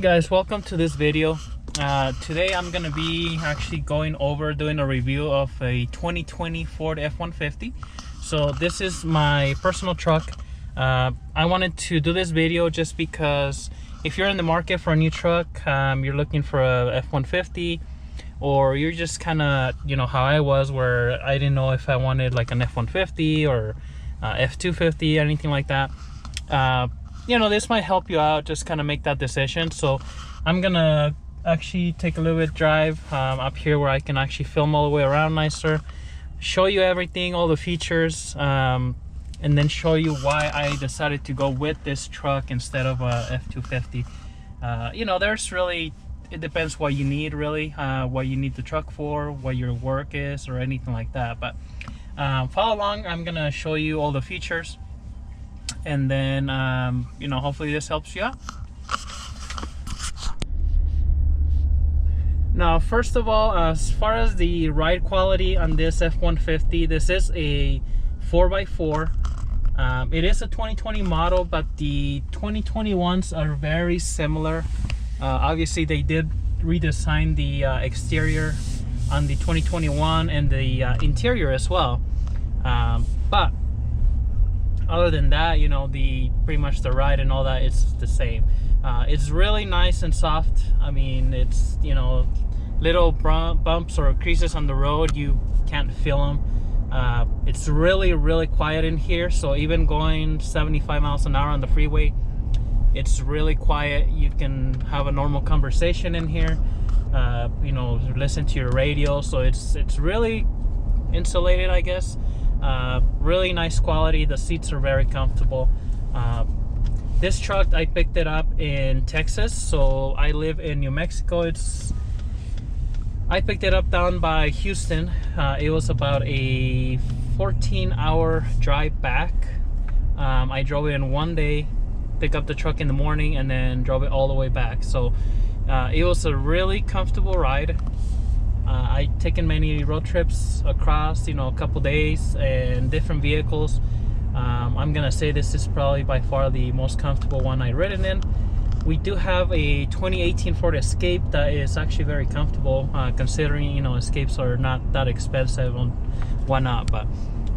guys, welcome to this video. Today I'm gonna be actually doing a review of a 2020 Ford F-150. So this is my personal truck. I wanted to do this video just because if you're in the market for a new truck, you're looking for a F-150, or you're just kind of, you know, how I was, where I didn't know if I wanted like an F-150 or F-250, anything like that. You know, this might help you out, just kind of make that decision. So I'm gonna actually take a little bit drive up here where I can actually film all the way around nicer, show you everything, all the features, and then show you why I decided to go with this truck instead of a F-250. You know, it depends what you need, really, what you need the truck for, what your work is, or anything like that. But follow along. I'm gonna show you all the features, and then you know, hopefully this helps you out. Now, first of all, as far as the ride quality on this F-150, this is a 4x4. It is a 2020 model, but the 2021s are very similar. Obviously they did redesign the exterior on the 2021 and the interior as well, but other than that, you know, pretty much the ride and all that is the same. It's really nice and soft. I mean, it's, you know, little bumps or creases on the road, you can't feel them. It's really quiet in here, so even going 75 miles an hour on the freeway, it's really quiet. You can have a normal conversation in here, you know, listen to your radio. So it's really insulated, I guess. Really nice quality. The seats are very comfortable. This truck, I picked it up in Texas, so I live in New Mexico. I picked it up down by Houston. It was about a 14-hour drive back. I drove it in one day, picked up the truck in the morning, and then drove it all the way back. So it was a really comfortable ride. I've taken many road trips across, you know, a couple days and different vehicles. I'm gonna say this is probably by far the most comfortable one I've ridden in. We do have a 2018 Ford Escape that is actually very comfortable, considering, you know, Escapes are not that expensive and whatnot. But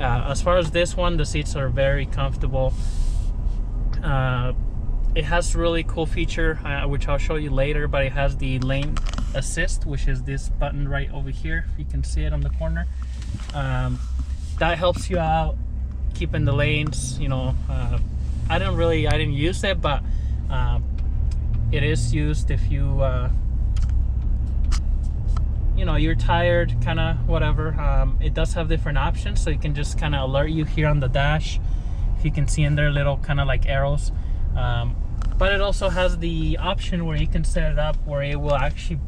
as far as this one, the seats are very comfortable. It has really cool feature, which I'll show you later, but it has the lane assist, which is this button right over here, if you can see it on the corner. That helps you out keeping the lanes, you know. I didn't use it, but it is used if you you know, you're tired, kind of whatever. It does have different options, so you can just kind of alert you here on the dash. If you can see in there, little kind of like arrows. But it also has the option where you can set it up where it will actually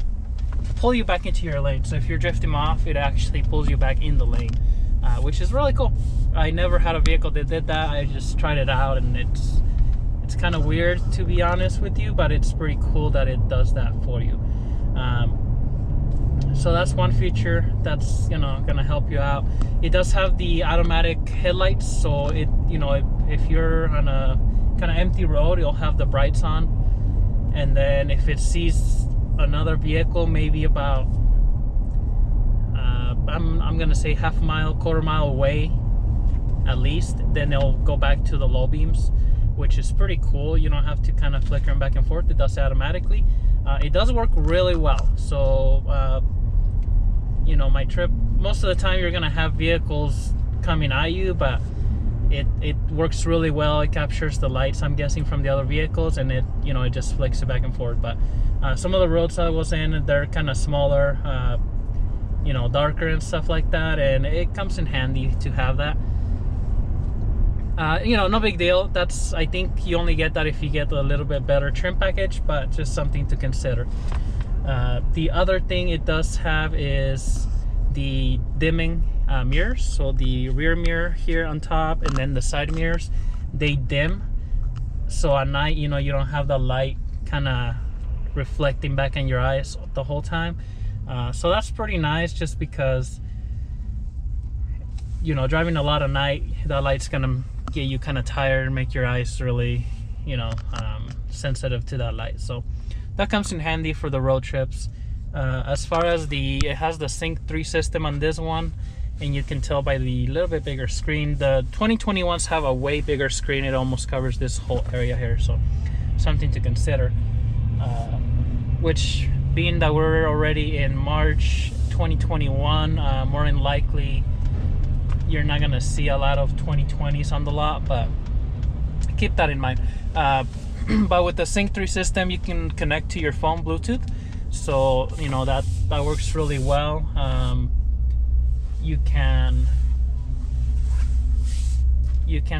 pull you back into your lane. So if you're drifting off, it actually pulls you back in the lane, which is really cool. I never had a vehicle that did that. I just tried it out, and it's kind of weird, to be honest with you, but it's pretty cool that it does that for you. So that's one feature that's, you know, gonna help you out. It does have the automatic headlights, so it, you know, if you're on a kind of empty road, it'll have the brights on, and then if it sees another vehicle maybe about I'm gonna say half a mile, quarter mile away at least, then it'll go back to the low beams, which is pretty cool. You don't have to kind of flicker them back and forth. It does it automatically. It does work really well. So you know, my trip, most of the time you're gonna have vehicles coming at you, but it works really well. It captures the lights, I'm guessing, from the other vehicles, and it, you know, it just flicks it back and forth. But some of the roads I was in, they're kind of smaller, you know, darker and stuff like that, and it comes in handy to have that. You know, no big deal. That's, I think you only get that if you get a little bit better trim package, but just something to consider. The other thing it does have is the dimming mirrors. So the rear mirror here on top, and then the side mirrors, they dim. So at night, you know, you don't have the light kind of reflecting back in your eyes the whole time. So that's pretty nice, just because, you know, driving a lot at night, that light's gonna get you kind of tired, make your eyes really, you know, sensitive to that light. So that comes in handy for the road trips. As far as it has the Sync 3 system on this one, and you can tell by the little bit bigger screen. The 2021s have a way bigger screen. It almost covers this whole area here, so something to consider. Which, being that we're already in March 2021, more than likely you're not gonna see a lot of 2020s on the lot, but keep that in mind. But with the Sync 3 system, you can connect to your phone Bluetooth, so you know that works really well. You can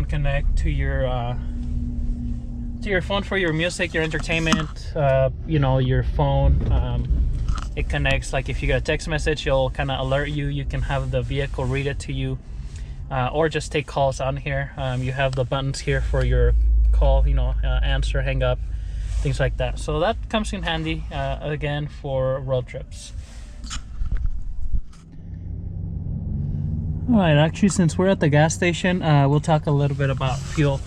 connect to your phone for your music, your entertainment. You know, your phone, it connects, like if you get a text message, it'll kind of alert you. You can have the vehicle read it to you, or just take calls on here. You have the buttons here for your call, you know, answer, hang up, things like that. So that comes in handy, again, for road trips. All right, actually, since we're at the gas station, we'll talk a little bit about fuel.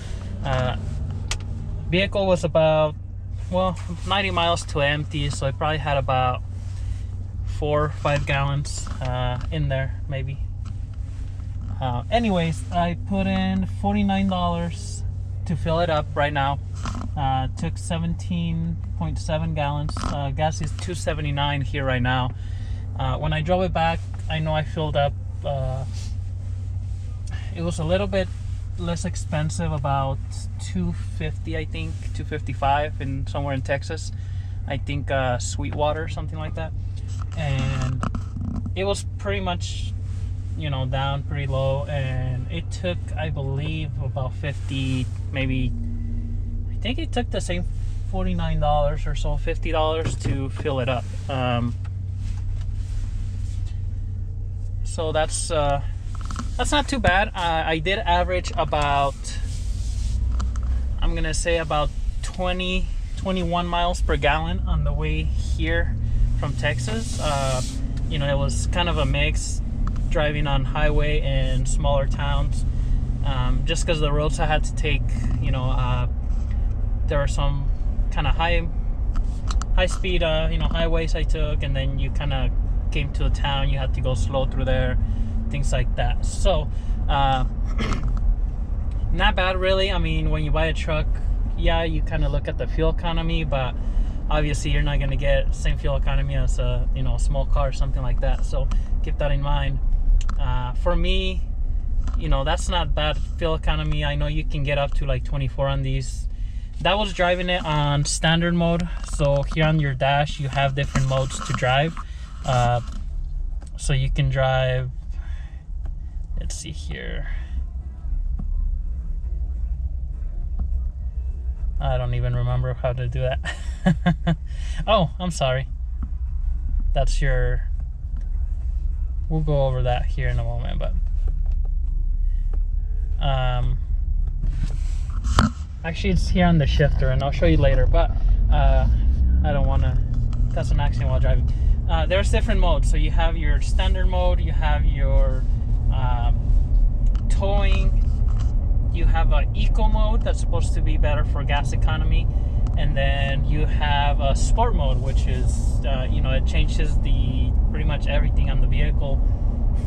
Vehicle was about, well, 90 miles to empty, so I probably had about 4 or 5 gallons in there, maybe. Anyways, I put in $49 to fill it up right now. Took 17.7 gallons. Gas is $2.79 here right now. When I drove it back, I know I filled up. It was a little bit less expensive, about $2.50, I think, $2.55, in somewhere in Texas. I think Sweetwater, something like that. And it was pretty much, you know, down pretty low, and it took, I believe, about 50, maybe, I think it took the same $49 or so, $50 to fill it up. So that's not too bad. I did average about, I'm gonna say about 21 miles per gallon on the way here from Texas. You know, it was kind of a mix, driving on highway and smaller towns, just because the roads I had to take, you know, there were some kind of high speed, you know, highways I took, and then you kind of came to a town, you had to go slow through there, things like that. So not bad, really. I mean, when you buy a truck, yeah, you kind of look at the fuel economy, but obviously you're not going to get same fuel economy as a, you know, a small car or something like that, so keep that in mind. For me, you know, that's not bad fuel economy. I know you can get up to like 24 on these. That was driving it on standard mode, so here on your dash you have different modes to drive. So you can drive, let's see here, I don't even remember how to do that. Oh, I'm sorry, that's your, we'll go over that here in a moment, but actually it's here on the shifter, and I'll show you later, but I don't want to cause an accident while driving. There's different modes. So you have your standard mode, you have your towing, you have an eco mode that's supposed to be better for gas economy, and then you have a sport mode, which is you know, it changes pretty much everything on the vehicle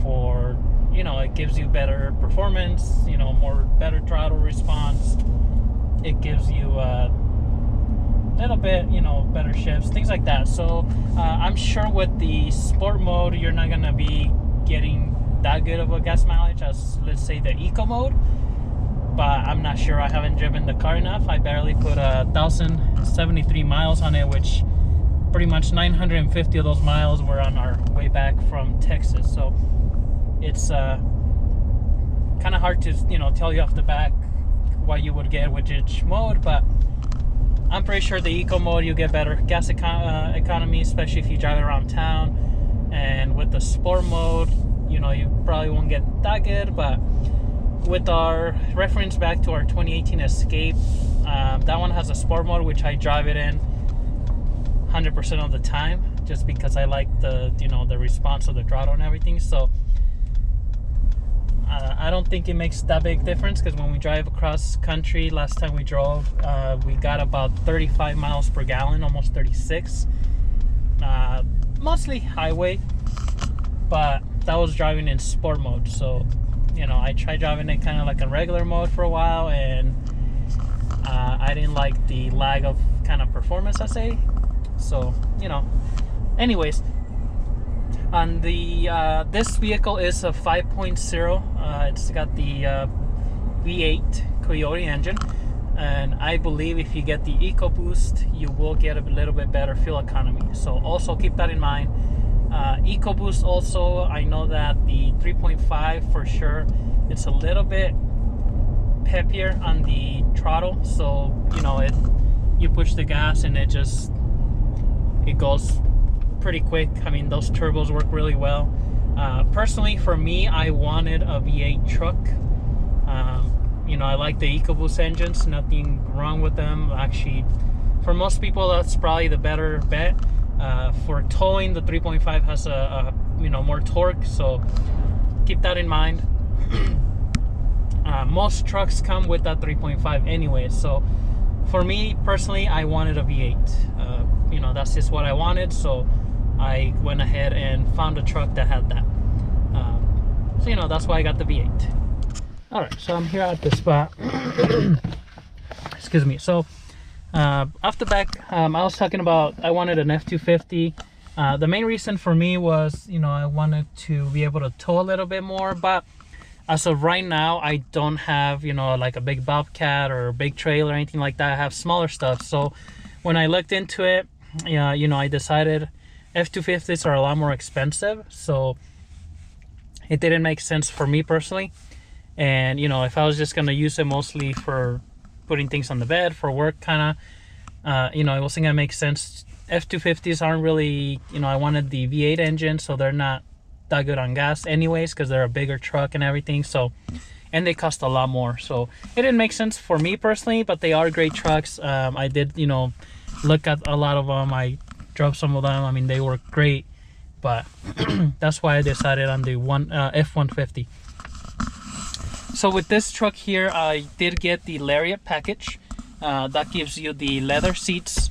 for, you know, it gives you better performance, you know, better throttle response. It gives you little bit, you know, better shifts, things like that. So I'm sure with the sport mode you're not gonna be getting that good of a gas mileage as, let's say, the eco mode, but I'm not sure. I haven't driven the car enough. I barely put 1,073 miles on it, which pretty much 950 of those miles were on our way back from Texas. So it's kind of hard to, you know, tell you off the back what you would get with each mode, but I'm pretty sure the eco mode you get better gas economy, especially if you drive around town. And with the sport mode, you know, you probably won't get that good, but with our reference back to our 2018 Escape, that one has a sport mode, which I drive it in 100% of the time, just because I like the, you know, the response of the throttle and everything. So I don't think it makes that big difference, because when we drive across country, last time we drove, we got about 35 miles per gallon, almost 36. Mostly highway, but that was driving in sport mode. So, you know, I tried driving it kind of like a regular mode for a while, and I didn't like the lag of kind of performance, I say. So, you know, anyways, on the this vehicle is a 5.0. It's got the V8 Coyote engine, and I believe if you get the EcoBoost, you will get a little bit better fuel economy. So also keep that in mind. EcoBoost also, I know that the 3.5 for sure, it's a little bit peppier on the throttle. So, you know, you push the gas and it goes pretty quick. I mean, those turbos work really well. Personally, for me, I wanted a V8 truck. You know, I like the EcoBoost engines, nothing wrong with them. Actually, for most people, that's probably the better bet. For towing, the 3.5 has a you know, more torque, so keep that in mind. Most trucks come with that 3.5 anyway, so for me personally, I wanted a V8. You know, that's just what I wanted, so I went ahead and found a truck that had that. So, you know, that's why I got the V8. All right, so I'm here at the spot. Excuse me. So off the back, I was talking about I wanted an F-250. The main reason for me was, you know, I wanted to be able to tow a little bit more, but as of right now, I don't have, you know, like a big Bobcat or a big trailer or anything like that. I have smaller stuff. So when I looked into it, you know, I decided F-250s are a lot more expensive, so it didn't make sense for me personally. And, you know, if I was just going to use it mostly for putting things on the bed for work, kind of, you know, it wasn't gonna make sense. F-250s aren't really, you know, I wanted the V8 engine, so they're not that good on gas anyways, because they're a bigger truck and everything. So, and they cost a lot more, so it didn't make sense for me personally. But they are great trucks. I did, you know, look at a lot of them. I drove some of them. I mean, they were great, but that's why I decided on the F-150. So with this truck here, I did get the Lariat package. That gives you the leather seats.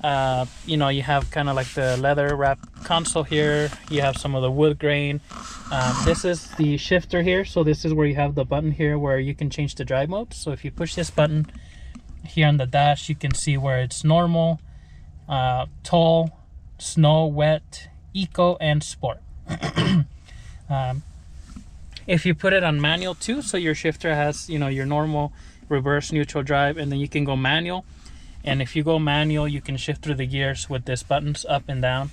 You know, you have kind of like the leather wrapped console here. You have some of the wood grain. This is the shifter here. So this is where you have the button here where you can change the drive mode. So if you push this button here on the dash, you can see where it's normal, tow, snow, wet, eco, and sport. If you put it on manual too, so your shifter has, you know, your normal, reverse, neutral, drive, and then you can go manual. And if you go manual, you can shift through the gears with this buttons up and down,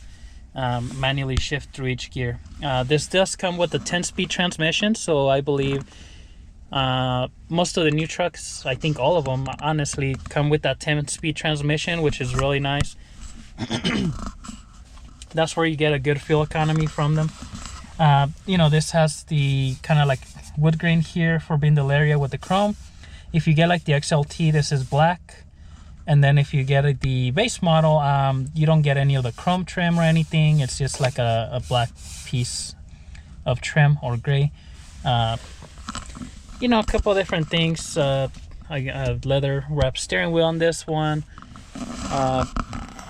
manually shift through each gear. This does come with a 10-speed transmission, so I believe most of the new trucks, I think all of them honestly, come with that 10-speed transmission, which is really nice. That's where you get a good fuel economy from them. You know, this has the kind of like wood grain here for being the Lariat with the chrome. If you get like the XLT, this is black. And then if you get the base model, you don't get any of the chrome trim or anything. It's just like a black piece of trim or gray. You know, a couple of different things. I got a leather wrapped steering wheel on this one.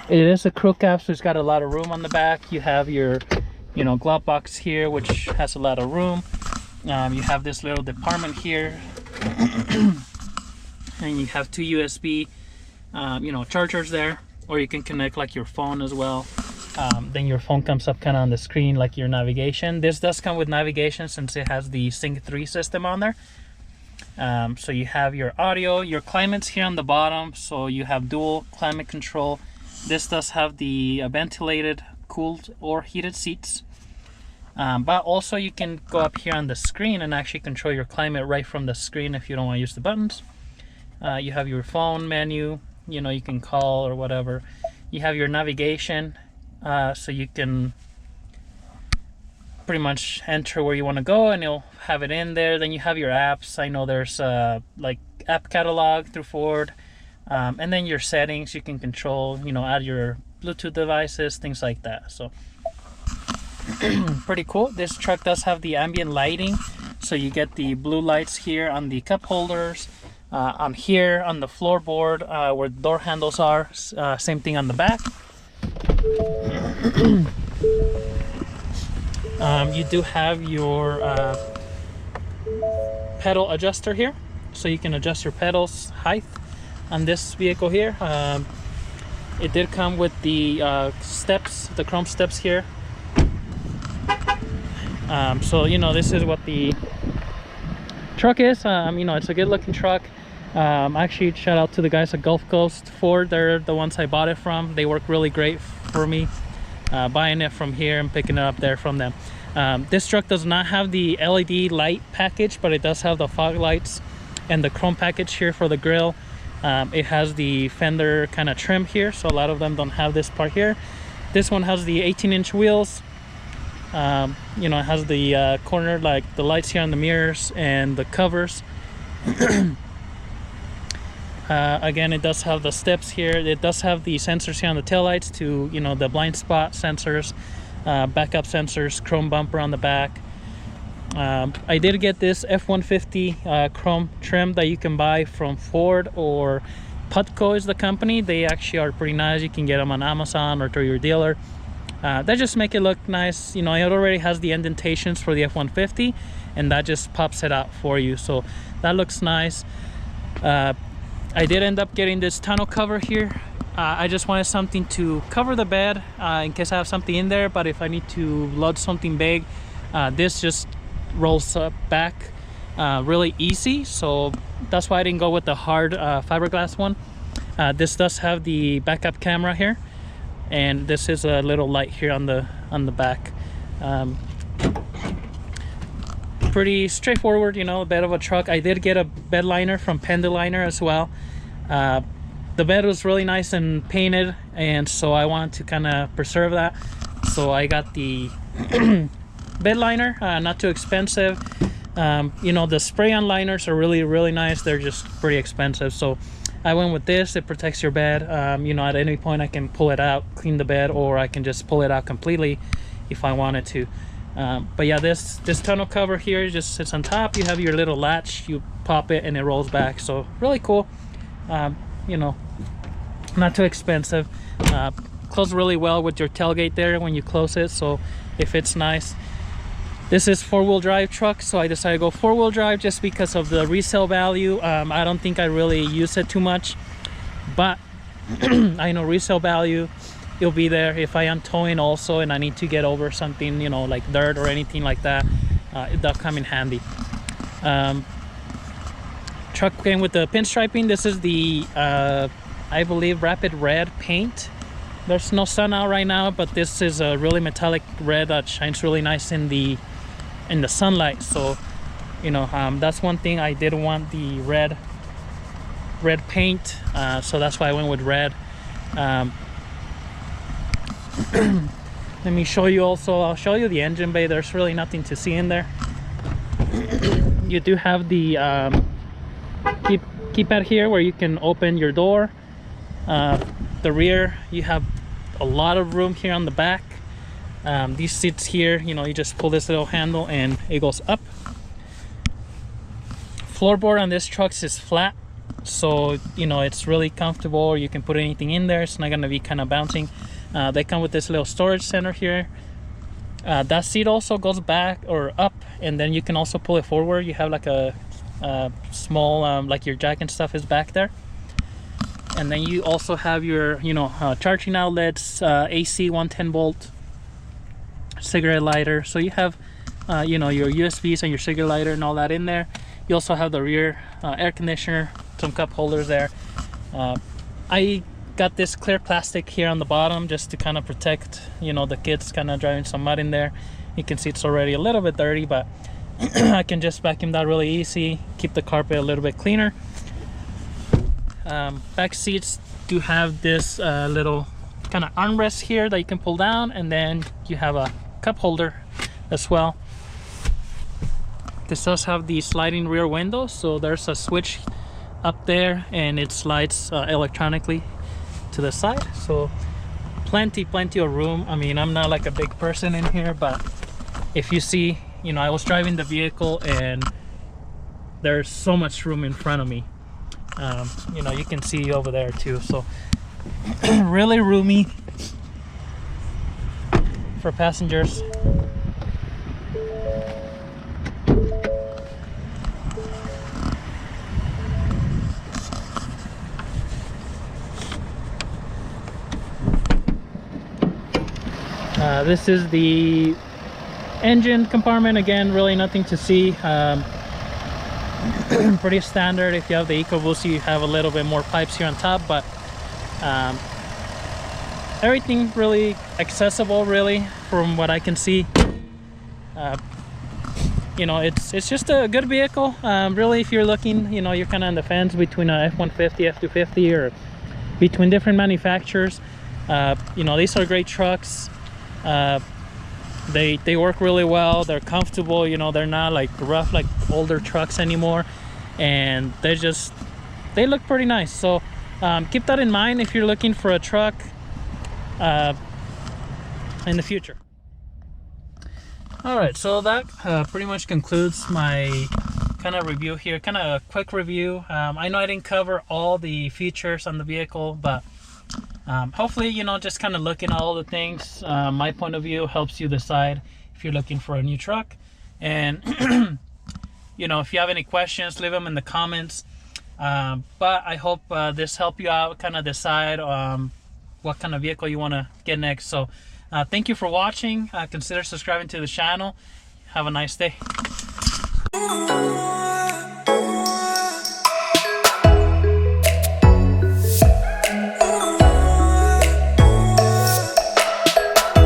It is a crew cab, so it's got a lot of room on the back. You have your, you know, glove box here, which has a lot of room. You have this little department here. And you have two USB you know, chargers there, or you can connect like your phone as well. Then your phone comes up kind of on the screen like your navigation. This does come with navigation since it has the Sync 3 system on there. So you have your audio, your climates here on the bottom, so you have dual climate control. This does have the ventilated, cooled, or heated seats. But also you can go up here on the screen and actually control your climate right from the screen if you don't want to use the buttons. You have your phone menu, you know, you can call or whatever. You have your navigation, so you can pretty much enter where you want to go and it'll have it in there. Then you have your apps. I know there's like app catalog through Ford, and then your settings you can control, you know, add your Bluetooth devices, things like that. So pretty cool. This truck does have the ambient lighting, So you get the blue lights here on the cup holders, on here on the floorboard where the door handles are, same thing on the back. You do have your pedal adjuster here, so you can adjust your pedals height on this vehicle here. It did come with the steps, the chrome steps here. So you know, this is what the truck is. You know, it's a good looking truck. Actually, shout out to the guys at Gulf Coast Ford. They're the ones I bought it from. They work really great for me, buying it from here and picking it up there from them. This truck does not have the LED light package, but it does have the fog lights and the chrome package here for the grill. It has the fender kind of trim here, so a lot of them don't have this part here. This one has the 18-inch wheels. You know, it has the corner, like the lights here on the mirrors and the covers. Again, it does have the steps here. It does have the sensors here on the taillights to, you know, the blind spot sensors, backup sensors, chrome bumper on the back. I did get this F-150 chrome trim that you can buy from Ford, or Putco is the company. They actually are pretty nice. You can get them on Amazon or through your dealer. That just make it look nice. You know, it already has the indentations for the F-150, and that just pops it out for you, so that looks nice. I did end up getting this tonneau cover here. I just wanted something to cover the bed in case I have something in there, but if I need to load something big, this just rolls up back really easy, so that's why I didn't go with the hard fiberglass one. This does have the backup camera here, and this is a little light here on the back. Pretty straightforward, you know, a bed of a truck. I did get a bed liner from Penduliner as well. The bed was really nice and painted, and so I wanted to kind of preserve that, so I got the bed liner. Not too expensive. You know, the spray-on liners are really nice. They're just pretty expensive, so I went with this. It protects your bed. You know, at any point I can pull it out, clean the bed, or I can just pull it out completely if I wanted to. But yeah, this tonneau cover here just sits on top. You have your little latch, you pop it and it rolls back, so really cool. You know, not too expensive. Close really well with your tailgate there when you close it, so it fits nice. This is four-wheel drive truck, so I decided to go four-wheel drive just because of the resale value. I don't think I really use it too much, but I know resale value, it'll be there if I am towing also and I need to get over something, you know, like dirt or anything like that. That'll come in handy. Truck came with the pinstriping. This is the I believe rapid red paint. There's no sun out right now, but this is a really metallic red that shines really nice in the sunlight. So, you know, that's one thing. I did want the red paint, so that's why I went with red. Let me show you also. I'll show you the engine bay. There's really nothing to see in there. You do have the keypad here where you can open your door. The rear, you have a lot of room here on the back. These seats here, you know, you just pull this little handle and it goes up. Floorboard on this truck is flat, so you know it's really comfortable. You can put anything in there. It's not going to be kind of bouncing. They come with this little storage center here. That seat also goes back or up, and then you can also pull it forward. You have like a small like your jack and stuff is back there, and then you also have your, you know, charging outlets, AC 110 volt, cigarette lighter. So you have you know, your USBs and your cigarette lighter and all that in there. You also have the rear air conditioner, some cup holders there. I got this clear plastic here on the bottom just to kind of protect, you know, the kids kind of driving some mud in there. You can see it's already a little bit dirty, but I can just vacuum that really easy, keep the carpet a little bit cleaner. Back seats do have this little kind of armrest here that you can pull down, and then you have a cup holder as well. This does have the sliding rear window, so there's a switch up there and it slides electronically to the side, so plenty of room. I mean, I'm not like a big person in here, but if you see you know, I was driving the vehicle and there's so much room in front of me. You know, you can see over there too, so really roomy for passengers. This is the engine compartment. Again, really nothing to see. Pretty standard. If you have the EcoBoost, you have a little bit more pipes here on top, but everything really accessible, really, from what I can see. You know, it's just a good vehicle. Really, if you're looking, you know, you're kind of on the fence between a F-150, F-250, or between different manufacturers. You know, these are great trucks. They work really well. They're comfortable. You know, they're not like rough like older trucks anymore, and they look pretty nice. So keep that in mind if you're looking for a truck in the future. All right, so that pretty much concludes my kind of review here, kind of a quick review. I know I didn't cover all the features on the vehicle, but hopefully, you know, just kind of looking at all the things, my point of view helps you decide if you're looking for a new truck. And you know, if you have any questions, leave them in the comments. But I hope this helped you out, kind of decide what kind of vehicle you want to get next. So thank you for watching. Consider subscribing to the channel. Have a nice day.